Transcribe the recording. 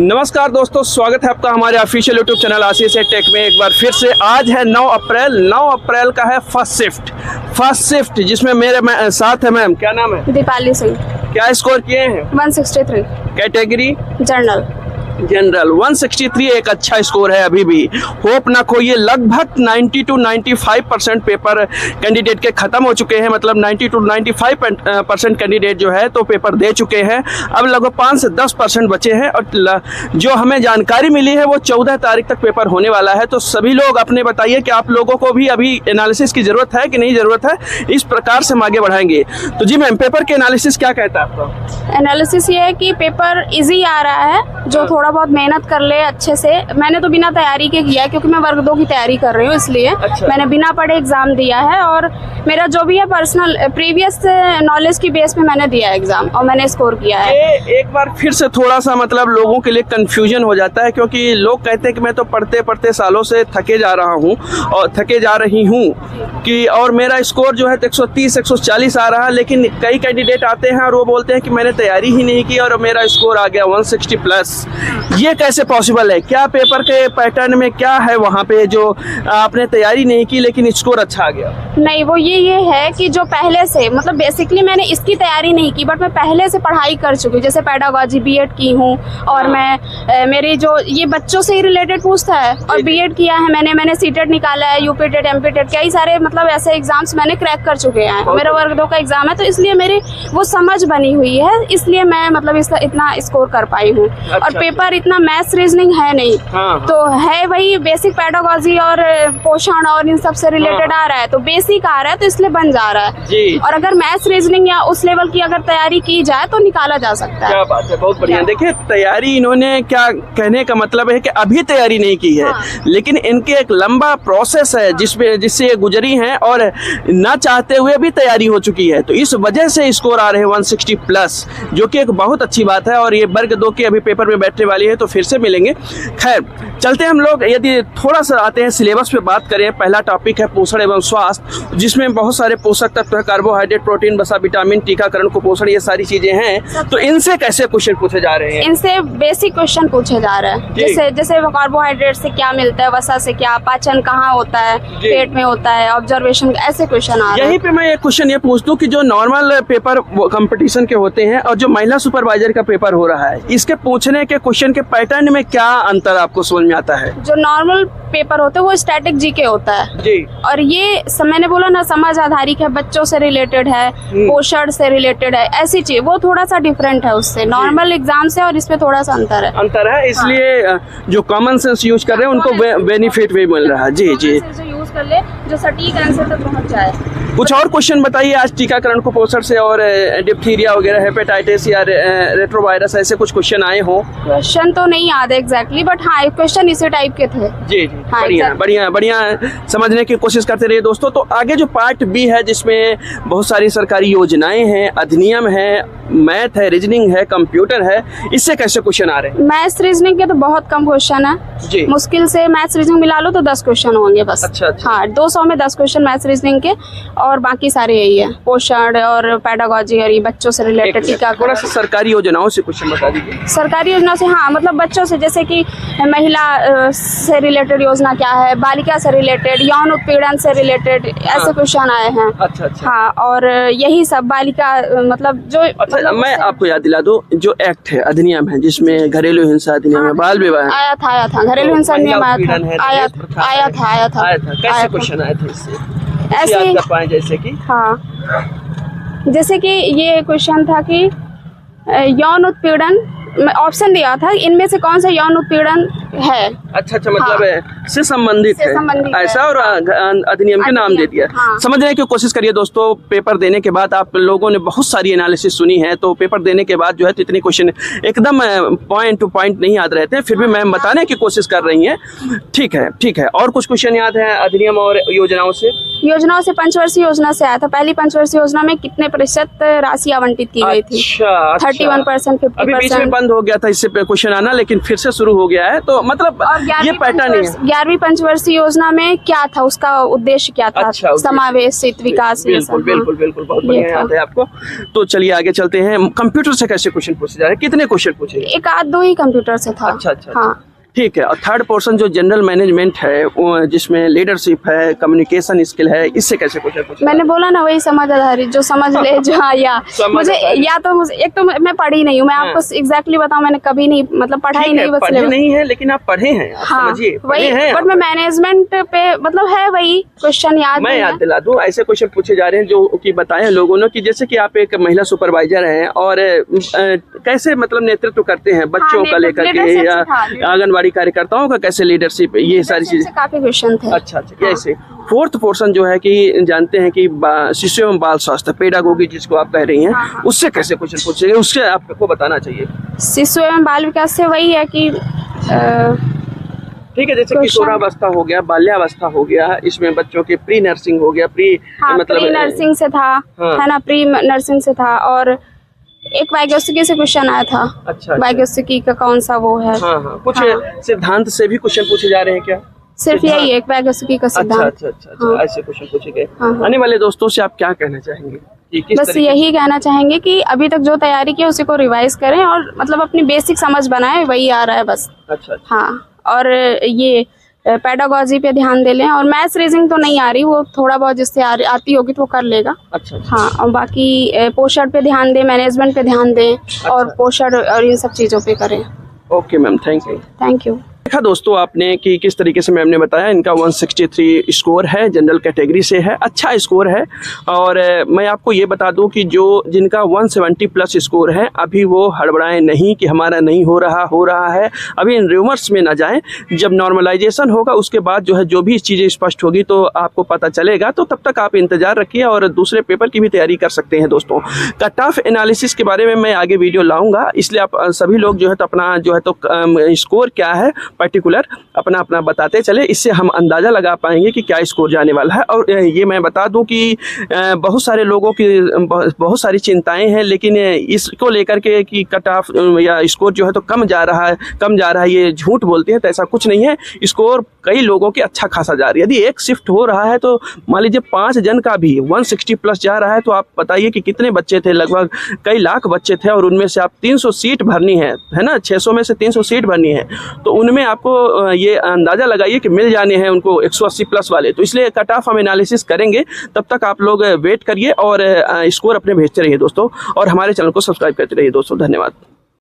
नमस्कार दोस्तों, स्वागत है आपका हमारे ऑफिशियल यूट्यूब चैनल आशीष टेक में एक बार फिर से। आज है 9 अप्रैल का है फर्स्ट शिफ्ट जिसमें मेरे साथ है मैम। क्या नाम है? दीपाली सिंह। क्या स्कोर किए हैं? 163। कैटेगरी जनरल 163 एक अच्छा स्कोर है। अभी भी होप ना खोइए, लगभग 90 to 95% पेपर कैंडिडेट के खत्म हो चुके हैं। मतलब 90 to 95% कैंडिडेट जो है तो पेपर दे चुके हैं। अब लगभग 5 से 10% बचे हैं और जो हमें जानकारी मिली है वो 14 तारीख तक पेपर होने वाला है। तो सभी लोग अपने बताइए कि आप लोगों को भी अभी एनालिसिस की जरूरत है कि नहीं जरूरत है, इस प्रकार से हम आगे बढ़ाएंगे। तो जी मैम, पेपर के एनालिसिस क्या कहता है आपका? एनालिसिस ये है कि पेपर इजी आ रहा है, जो थोड़ा बहुत मेहनत कर ले अच्छे से। मैंने तो बिना तैयारी के किया है क्योंकि मैं वर्ग 2 की तैयारी कर रही हूँ, इसलिए अच्छा। मैंने बिना पढ़े एग्जाम दिया है और मेरा जो भी है पर्सनल प्रीवियस नॉलेज की बेस पे मैंने दिया है एग्जाम और मैंने स्कोर किया है। एक बार फिर से थोड़ा सा मतलब लोगों के लिए कंफ्यूजन हो जाता है क्योंकि लोग कहते हैं कि मैं तो पढ़ते पढ़ते सालों से थके जा रहा हूँ और थके जा रही हूँ कि और मेरा स्कोर जो है 130 140 आ रहा है। लेकिन कई कैंडिडेट आते हैं और वो बोलते हैं कि मैंने तैयारी ही नहीं की और मेरा स्कोर आ गया 160 प्लस। ये कैसे पॉसिबल है? क्या पेपर के पैटर्न में क्या है वहाँ पे जो आपने तैयारी नहीं की लेकिन स्कोर अच्छा आ गया? नहीं, वो ये है कि जो पहले से मतलब बेसिकली मैंने इसकी तैयारी नहीं की, बट मैं पहले से पढ़ाई कर चुकी हूँ। जैसे पेडागॉजी बीएड की हूँ और मैं मेरी जो ये बच्चों से ही रिलेटेड पूछता है और बीएड किया है मैंने सीटेट निकाला है, यूपी टेट एमपी टेट, कई सारे मतलब ऐसे एग्जाम्स मैंने क्रैक कर चुके हैं। मेरा वर्ग 2 का एग्जाम है तो इसलिए मेरी वो समझ बनी हुई है, इसलिए मैं मतलब इसका इतना स्कोर कर पाई हूँ। और पेपर इतना मैथ्स रीजनिंग है नहीं, तो है वही बेसिक पेडागॉजी और पोषण और इन सब से रिलेटेड आ रहा है, तो बेसिक आ रहा है तो इसलिए बन जा रहा है। और अगर मैथ्स रीजनिंग या उस लेवल की अगर तैयारी की जाए तो निकाला जा सकता है। क्या बात है, बहुत बढ़िया। देखिए, तैयारी इन्होंने क्या कहने का मतलब है कि अभी तैयारी नहीं की है, लेकिन इनके एक लंबा प्रोसेस है जिससे ये गुजरी हैं और ना चाहते हुए भी तैयारी हो चुकी है। तो इस वजह से स्कोर आ रहे हैं 160 प्लस, जो कि एक बहुत अच्छी बात है। और ये वर्ग 2 की अभी पेपर में बैठने वाली है तो फिर से मिलेंगे। खैर, चलते हम लोग यदि थोड़ा सा आते हैं सिलेबस पे बात करें। पहला टॉपिक है पोषण एवं स्वास्थ्य, जिसमें बहुत सारे पोषक तत्व है, कार्बोहाइड्रेट, प्रोटीन, वसा, विटामिन, टीकाकरण, कुपोषण, ये सारी चीजें हैं। तो इनसे कैसे क्वेश्चन पूछे जा रहे हैं? इनसे बेसिक क्वेश्चन पूछे जा रहे हैं। जैसे कार्बोहाइड्रेट से क्या मिलता है, वसा से क्या, पाचन कहाँ होता है, पेट में होता है, ऑब्जर्वेशन, ऐसे क्वेश्चन आ रहे हैं। यहीं पे मैं एक क्वेश्चन ये पूछ दूं कि जो नॉर्मल पेपर कंपटीशन के होते हैं और जो महिला सुपरवाइजर का पेपर हो रहा है, इसके पूछने के क्वेश्चन के पैटर्न में क्या अंतर आपको समझ में आता है? जो नॉर्मल पेपर होते हैं वो स्टैटिक जीके होता है जी, और ये मैंने बोला ना समझ आधारित है, बच्चों से रिलेटेड है, पोषण से रिलेटेड है, ऐसी चीज वो थोड़ा सा डिफरेंट है उससे नॉर्मल एग्जाम से, और इसमें थोड़ा सा अंतर है। इसलिए जो कॉमन सेंस यूज कर रहे हैं उनको बेनिफिट भी मिल रहा है। जी जी, जो यूज कर ले, जो सटीक आंसर तक पहुंच जाए। कुछ और क्वेश्चन बताइए आज टीकाकरण, कुपोषण से और डिप्थीरिया वगैरह, हेपेटाइटिस या रेट्रोवायरस, ऐसे कुछ क्वेश्चन आए हो? क्वेश्चन तो नहीं याद एग्जैक्टली, बट हाँ क्वेश्चन इसी टाइप के थे। जी, हाँ, बढ़िया समझने की कोशिश करते रहिए दोस्तों। तो आगे जो पार्ट बी है जिसमें बहुत सारी सरकारी योजनाएं हैं, अधिनियम है, मैथ है, रीजनिंग है, कंप्यूटर है, इससे कैसे क्वेश्चन आ रहे हैं? मैथ्स रीजनिंग के तो बहुत कम क्वेश्चन है जी। मुश्किल से मैथ्स रीजनिंग मिला लो तो 10 क्वेश्चन होंगे बस। अच्छा। हाँ, 200 में 10 क्वेश्चन मैथ्स रीजनिंग के और बाकी सारे यही है, पोषण और पेडागॉजी और ये बच्चों से रिलेटेड टीकाकरण। थोड़ा सा सरकारी योजनाओं से क्वेश्चन बता दीजिए। सरकारी योजना से, हाँ मतलब बच्चों से, जैसे कि महिला से रिलेटेड योजना क्या है, बालिका से रिलेटेड, यौन उत्पीड़न से रिलेटेड, ऐसे क्वेश्चन आए हैं। अच्छा। हाँ, और यही सब बालिका मतलब जो अच्छा, मैं आपको याद दिला दूं, जो एक्ट है, अधिनियम है, जिसमें घरेलू हिंसा अधिनियम है, बाल विवाह आया था, घरेलू हिंसा अधिनियम आया था। कैसे क्वेश्चन आए थे इससे? ऐसे याद कर पाए जैसे कि? हाँ, जैसे कि ये क्वेश्चन था कि यौन उत्पीड़न, ऑप्शन दिया था इनमें से कौन सा यौन उत्पीड़न है। अच्छा, मतलब से संबंधित है ऐसा, और अधिनियम के नाम दे दिया। समझने की कोशिश करिए दोस्तों। पेपर देने के बाद आप लोगों ने बहुत सारी एनालिसिस सुनी है, तो पेपर देने के बाद जो है तो इतने क्वेश्चन एकदम पॉइंट टू पॉइंट नहीं याद रहते हैं, फिर भी मैम बताने की कोशिश कर रही हैं। ठीक है। और कुछ क्वेश्चन याद है अधिनियम और योजनाओं से? पंचवर्षीय योजना से आया था। पहली पंचवर्षीय योजना में कितने प्रतिशत राशि आवंटित की गई थी? 31%, 50%। अभी बीच में बंद हो गया था इससे क्वेश्चन आना, लेकिन फिर से शुरू हो गया है। तो तो मतलब ये पैटर्न है। 11वीं पंचवर्षीय योजना में क्या था, उसका उद्देश्य क्या था? अच्छा, समावेशित विकास। बिल्कुल बिल्कुल बिल्कुल, बहुत बढ़िया याद है आपको। तो चलिए आगे चलते हैं। कंप्यूटर से कैसे क्वेश्चन पूछे जा रहे हैं, कितने क्वेश्चन पूछे? एक आध दो ही कंप्यूटर से था। अच्छा, हाँ ठीक है। और थर्ड पोर्शन जो जनरल मैनेजमेंट है, वो जिसमें लीडरशिप है, कम्युनिकेशन स्किल है, इससे कैसे क्वेश्चन पूछे? मैंने बोला ना, वही समझ आधारित, जो समझ ले जो या मुझे या तो एक तो मैं पढ़ी नहीं हूँ, मैं आपको एग्जैक्टली बताऊँ, मैंने कभी नहीं मतलब पढ़ाई नहीं, बस पढ़े नहीं है, लेकिन आप पढ़े हैं, हाँ वही, बट मैं मैनेजमेंट पे मतलब है वही क्वेश्चन याद। मैं याद दिला दूं, ऐसे क्वेश्चन पूछे जा रहे हैं जो कि बताए हैं लोगों ने कि जैसे कि आप एक महिला सुपरवाइजर हैं और कैसे मतलब नेतृत्व करते हैं बच्चों का लेकर के, या आंगनबाड़ी कार्यकर्ताओं का कैसे लीडरशिप, ये सारी चीजें काफी क्वेश्चन थे। अच्छा, ऐसे फोर्थ पोर्शन जो है कि जानते हैं कि शिशु एवं बाल स्वास्थ्य पेडागोगी जिसको आप कह रही हैं, उससे कैसे क्वेश्चन पूछेंगे, उससे आपको बताना चाहिए। शिशु एवं बाल विकास से वही है कि ठीक है, जैसे किशोरावस्था हो गया, बाल्यावस्था हो गया, इसमें बच्चों के प्री नर्सिंग हो गया, मतलब प्री नर्सिंग से था, है ना, प्री नर्सिंग से था। और एक वाइगोस्टिकी से क्वेश्चन आया था। अच्छा, वाइगोस्टिकी का कौन सा वो है? कुछ सिद्धांत से भी क्वेश्चन पूछे जा रहे हैं क्या? सिर्फ यही एक वाइगोस्टिकी का सिद्धांत। अच्छा, ऐसे क्वेश्चन पूछे गए। आने वाले दोस्तों से आप क्या कहना चाहेंगे? बस यही कहना चाहेंगे कि अभी तक जो तैयारी की उसी को रिवाइज करें और मतलब अपनी बेसिक समझ बनाए, वही आ रहा है बस। अच्छा। हाँ, और ये पेडागोजी पे ध्यान दे लें, और मैथ्स रीजनिंग तो नहीं आ रही, वो थोड़ा बहुत जिससे आती होगी तो वो कर लेगा। अच्छा। हाँ, और बाकी पोषण पे ध्यान दें, मैनेजमेंट पे ध्यान दें, और पोषण और इन सब चीज़ों पे करें। Okay ma'am, thank you. देखा दोस्तों आपने कि किस तरीके से मैम ने बताया, इनका 163 स्कोर है, जनरल कैटेगरी से है, अच्छा स्कोर है। और मैं आपको ये बता दूं कि जो जिनका 170 प्लस स्कोर है, अभी वो हड़बड़ाएं नहीं कि हमारा नहीं हो रहा है, अभी इन रूमर्स में ना जाएं। जब नॉर्मलाइजेशन होगा उसके बाद जो है जो भी चीज़ें स्पष्ट होगी तो आपको पता चलेगा, तो तब तक आप इंतज़ार रखिए और दूसरे पेपर की भी तैयारी कर सकते हैं दोस्तों। कट ऑफ एनालिसिस के बारे में मैं आगे वीडियो लाऊँगा, इसलिए आप सभी लोग जो है तो अपना जो है तो स्कोर क्या है पर्टिकुलर अपना बताते चले, इससे हम अंदाज़ा लगा पाएंगे कि क्या स्कोर जाने वाला है। और ये मैं बता दूं कि बहुत सारे लोगों की बहुत सारी चिंताएं हैं, लेकिन इसको लेकर के कि कट ऑफ या स्कोर जो है तो कम जा रहा है, ये झूठ बोलते हैं, तो ऐसा कुछ नहीं है। स्कोर कई लोगों की अच्छा खासा जा रही है। यदि एक शिफ्ट हो रहा है तो मान लीजिए 5 जन का भी 160 प्लस जा रहा है, तो आप बताइए कि कितने बच्चे थे, लगभग कई लाख बच्चे थे, और उनमें से आप 300 सीट भरनी है ना, 600 में से 300 सीट भरनी है, तो उनमें आपको ये अंदाज़ा लगाइए कि मिल जाने हैं उनको 180 प्लस वाले। तो इसलिए कट ऑफ हम एनालिसिस करेंगे, तब तक आप लोग वेट करिए और स्कोर अपने भेजते रहिए दोस्तों, और हमारे चैनल को सब्सक्राइब करते रहिए दोस्तों। धन्यवाद।